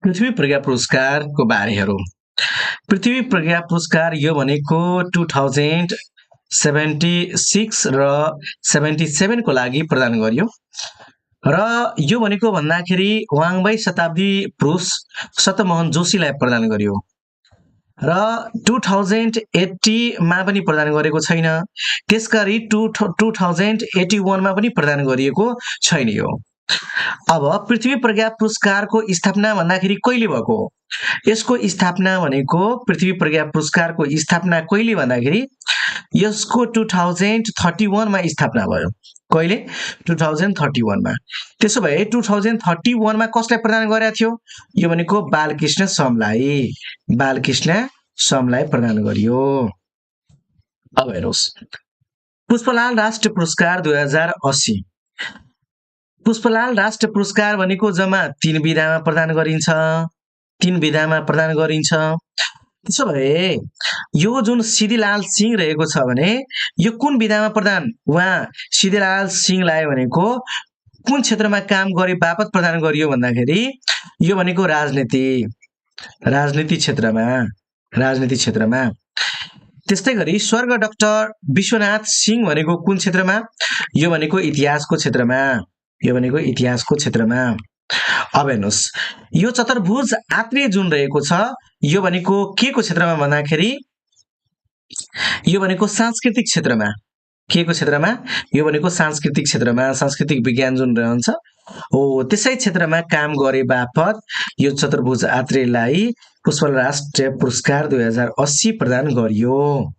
पृथ्वी प्रज्ञा पुरस्कारको बारेहरू। पृथ्वी प्रज्ञा पुरस्कार यो भनेको 2076 र 77 को लागि प्रदान गरियो र यो भनेको भन्दाखेरि वाङबाई शताब्दी पुरुष सतमोहन जोशीलाई प्रदान गरियो र 2080 मा पनि प्रदान गरेको छैन। त्यसगरी 2081 मा पनि प्रदान गरिएको छैन यो। अब पृथ्वी प्रज्ञा पुरस्कारको स्थापना भन्दाखेरि कहिले भएको? यसको स्थापना भनेको पृथ्वी प्रज्ञा पुरस्कारको स्थापना कहिले भन्दाखेरि यसको 2031 मा स्थापना भयो। कहिले? 2031 मा। त्यसो भए 2031 मा कसलाई प्रदान गरेको थियो? यो भनेको बालकृष्ण समलाई प्रदान गरियो। अब हेर्नुहोस्, पुष्पलाल राष्ट्र पुरस्कार 2080। पुष्पलाल राष्ट्र पुरस्कार भनेको जम्मा 3 विधामा प्रदान गरिन्छ। त्यसो भए यो जुन सिद्धिलाल सिंह रहेको छ भने यो कुन विधामा प्रदान? उहाँ सिद्धिलाल सिंहलाई भनेको कुन क्षेत्रमा काम गरे बापत प्रदान गरियो भन्दाखेरि यो भनेको राजनीति क्षेत्रमा। त्यस्तै गरी स्वर्ग डाक्टर विश्वनाथ सिंह भनेको कुन क्षेत्रमा? यो भनेको इतिहासको क्षेत्रमा। अब हेर्नुहोस्, यो चतुर्भुज आत्रेय जुन रहेको छ यो भनेको के को क्षेत्रमा भन्दाखेरि यो भनेको सांस्कृतिक क्षेत्रमा। के को क्षेत्रमा? यो भनेको सांस्कृतिक क्षेत्रमा, सांस्कृतिक विज्ञान जुन रहन्छ हो त्यसै क्षेत्रमा काम गरे बापत यो चतुर्भुज आत्रेयलाई पुष्पलाल राष्ट्रिय पुरस्कार 2080 प्रदान गरियो।